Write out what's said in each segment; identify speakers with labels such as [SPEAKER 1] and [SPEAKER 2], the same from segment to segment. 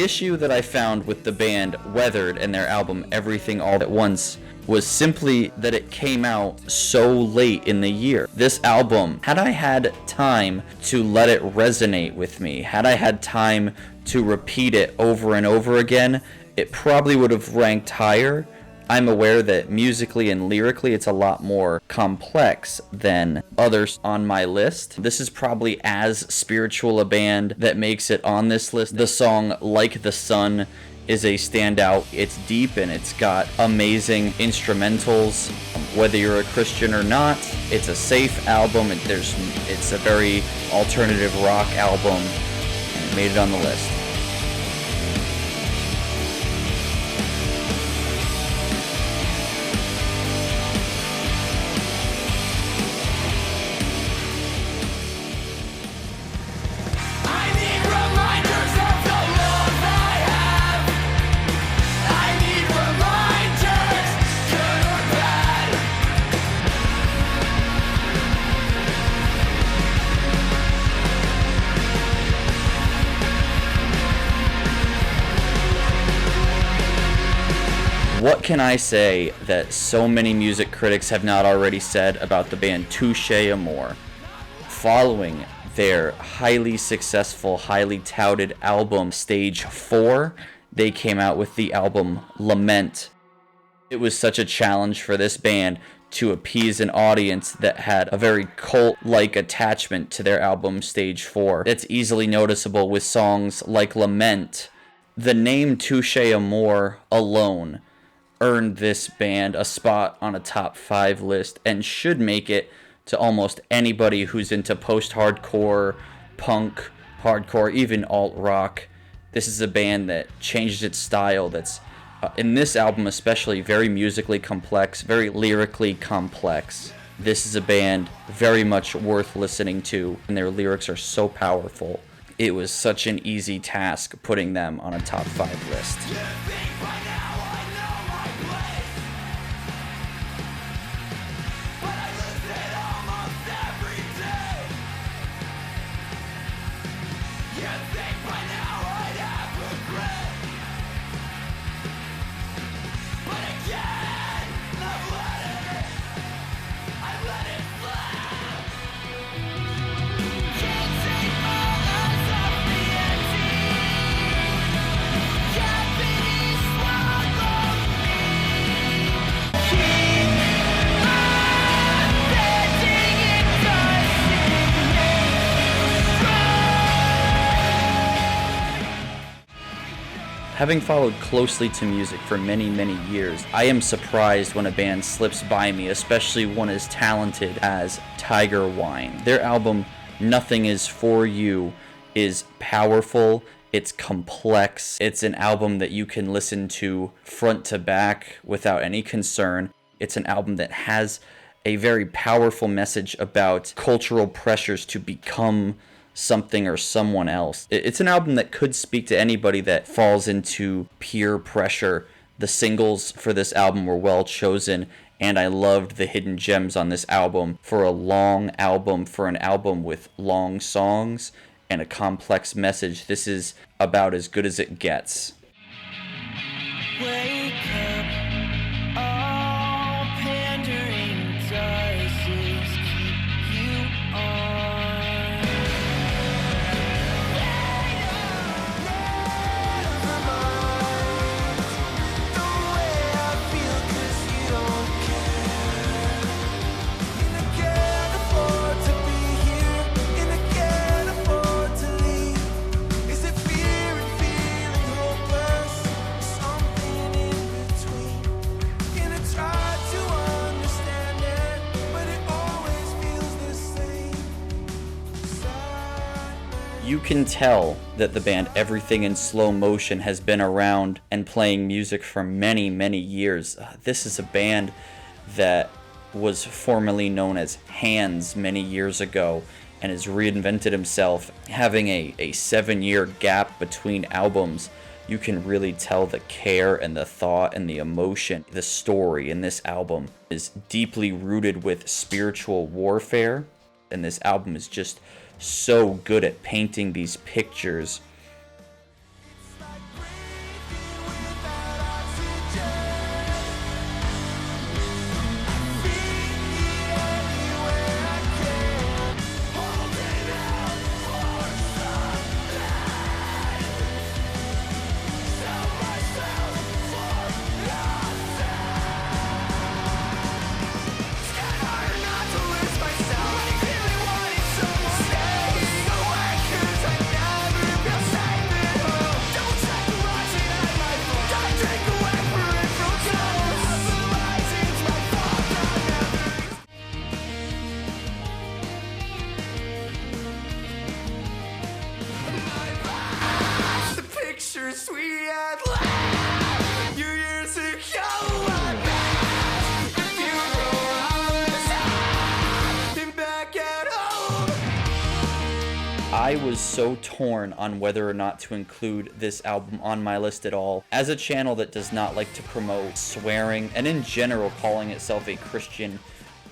[SPEAKER 1] issue that I found with the band Weathered and their album Everything All at Once was simply that it came out so late in the year. This album, had I had time to let it resonate with me, had I had time to repeat it over and over again, it probably would have ranked higher. I'm aware that musically and lyrically it's a lot more complex than others on my list. This is probably as spiritual a band that makes it on this list. The song Like the Sun is a standout. It's deep and it's got amazing instrumentals. Whether you're a Christian or not, it's a safe album. It's a very alternative rock album, and it made it on the list. What can I say that so many music critics have not already said about the band Touche Amore? Following their highly successful, highly touted album Stage 4, they came out with the album Lament. It was such a challenge for this band to appease an audience that had a very cult-like attachment to their album Stage 4. It's easily noticeable with songs like Lament. The name Touche Amore alone earned this band a spot on a top 5 list and should make it to almost anybody who's into post-hardcore, punk, hardcore, even alt-rock. This is a band that changed its style that's, in this album especially, very musically complex, very lyrically complex. This is a band very much worth listening to, and their lyrics are so powerful. It was such an easy task putting them on a top 5 list. Having followed closely to music for many, many years, I am surprised when a band slips by me, especially one as talented as Tiger Wine. Their album, Nothing Is For You, is powerful, it's complex, it's an album that you can listen to front to back without any concern. It's an album that has a very powerful message about cultural pressures to become something or someone else. It's an album that could speak to anybody that falls into peer pressure. The singles for this album were well chosen, and I loved the hidden gems on this album. For a long album, for an album with long songs and a complex message, this is about as good as it gets.
[SPEAKER 2] Wake up, all pandering does is keep you on.
[SPEAKER 1] You can tell that the band Everything in Slow Motion has been around and playing music for many, many years. This is a band that was formerly known as Hands many years ago and has reinvented himself. Having a 7-year gap between albums, you can really tell the care and the thought and the emotion. The story in this album is deeply rooted with spiritual warfare, and this album is just so good at painting these pictures.
[SPEAKER 2] It's like sweet at last. Your years ago are past. Funeral hours and back at home.
[SPEAKER 1] I was so torn on whether or not to include this album on my list at all. As a channel that does not like to promote swearing, and in general calling itself a Christian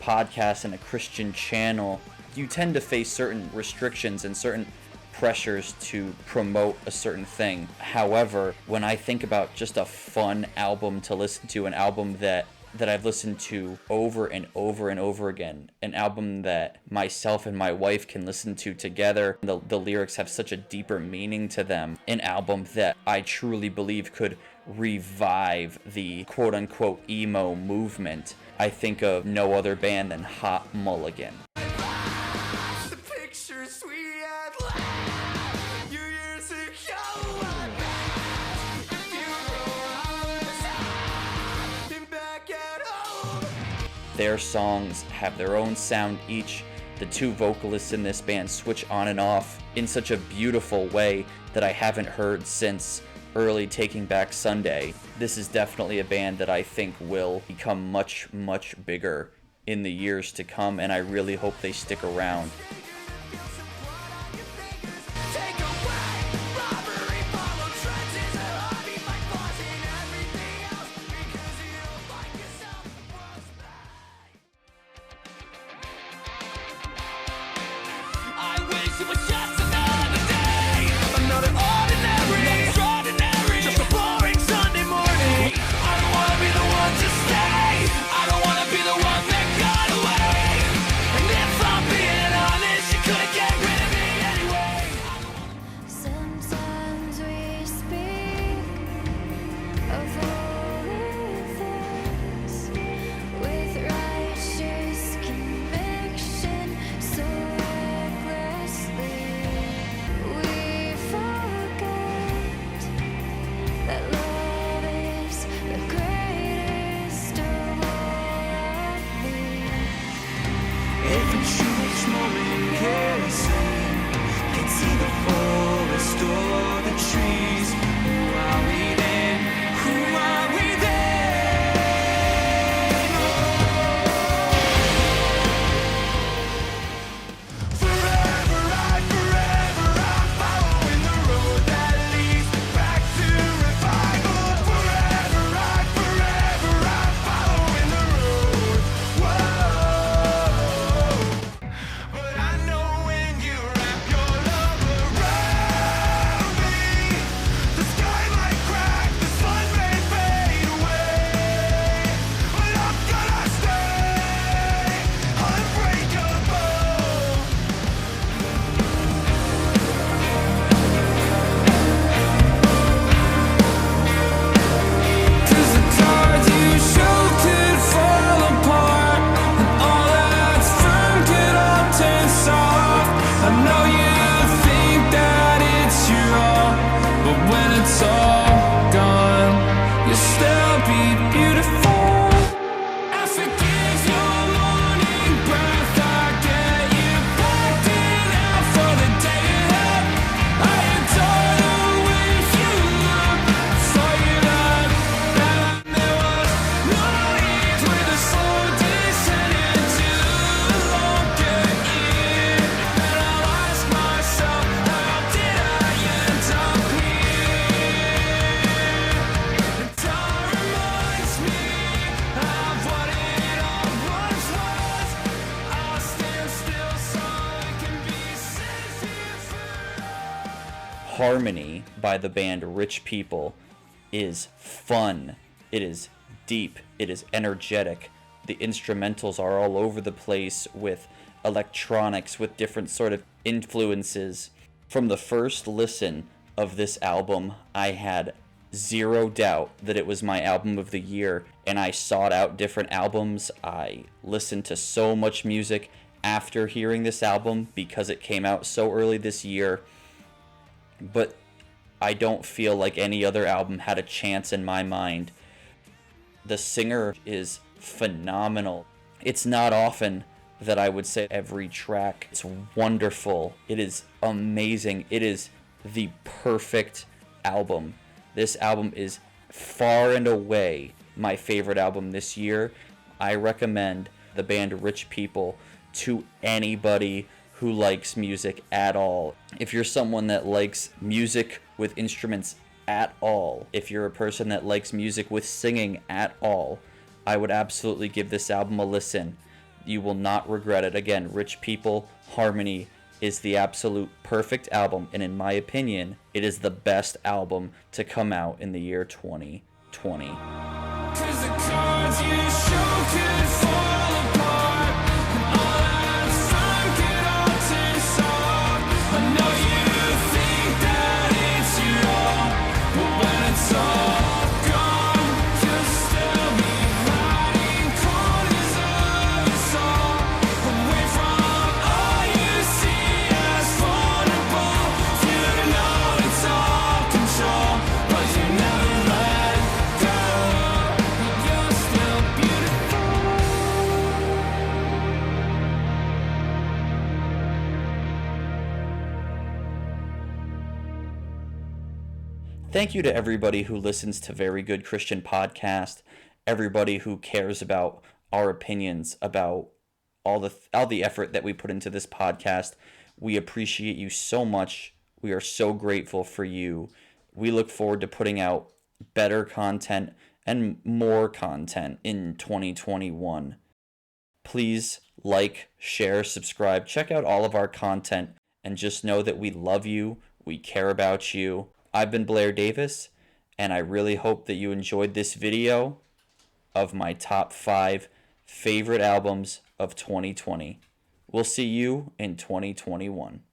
[SPEAKER 1] podcast and a Christian channel, you tend to face certain restrictions and certain pressures to promote a certain thing. However, when I think about just a fun album to listen to, an album that I've listened to over and over and over again, an album that myself and my wife can listen to together, the lyrics have such a deeper meaning to them, an album that I truly believe could revive the quote-unquote emo movement, I think of no other band than Hot Mulligan.
[SPEAKER 2] The picture sweet at last. Your years ago are past. Funeral hours and back at home.
[SPEAKER 1] Their songs have their own sound each. The two vocalists in this band switch on and off in such a beautiful way that I haven't heard since early Taking Back Sunday. This is definitely a band that I think will become much, much bigger in the years to come, and I really hope they stick around.
[SPEAKER 2] Take away robbery, follow trends is a hobby, like bars and everything else, because you don't like yourself, the world's bad. I wish it was just another day, another ordinary, extraordinary, just a boring Sunday morning. I don't wanna be the one to stay, I don't wanna be the one that got away. And if I'm being honest, you couldn't get rid of me anyway.
[SPEAKER 3] Sometimes we speak of holy things with righteous conviction, so recklessly we forget that love is the greatest of all of these.
[SPEAKER 2] Every Jewish moment can sing, can see the forest or the trees. Who are we then? Who are we then? Forever, I'm following the road that leads back to revival. Forever, I'm following the road. Whoa. But I know when you wrap your love around me, the sky might crack, the sun may fade away, but I'm gonna stay unbreakable. Cause the cards you show could fall apart, and all that's firm could all turn soft. I know you think that it's your all, but when it's all gone, you'll still be beautiful. I forgive your morning breath, I get you packed in out for the day ahead. I adore the way you look, thought you had that there was no ease with a slow descent into longer year. And I'll ask myself, how did I end up here? And time reminds me of what it all once was. I'll stand still so it can be safe here forever.
[SPEAKER 1] Harmony by the band Rich People is fun. It is deep. It is energetic. The instrumentals are all over the place with electronics, with different sort of influences. From the first listen of this album, I had zero doubt that it was my album of the year, and I sought out different albums. I listened to so much music after hearing this album because it came out so early this year, but I don't feel like any other album had a chance in my mind. The singer is phenomenal. It's not often that I would say every track is wonderful. It is amazing. It is the perfect album. This album is far and away my favorite album this year. I recommend the band Rich People to anybody who likes music at all. If you're someone that likes music with instruments at all, if you're a person that likes music with singing at all, I would absolutely give this album a listen. You will not regret it. Again, Rich People, Harmony is the absolute perfect album, and in my opinion, it is the best album to come out in the year 2020.
[SPEAKER 2] 'Cause the cards you show could fall apart, and all that's fun could all turn soft. I know you think that it's your all, but when it's all gone, you'll still be hiding corners of your soul, away from all you see as vulnerable. You know it's all control, but you never let go. You're still beautiful.
[SPEAKER 1] Thank you to everybody who listens to Very Good Christian Podcast, everybody who cares about our opinions, about all the effort that we put into this podcast. We appreciate you so much. We are so grateful for you. We look forward to putting out better content and more content in 2021. Please like, share, subscribe, check out all of our content, and just know that we love you, we care about you. I've been Blair Davis, and I really hope that you enjoyed this video of my top 5 favorite albums of 2020. We'll see you in 2021.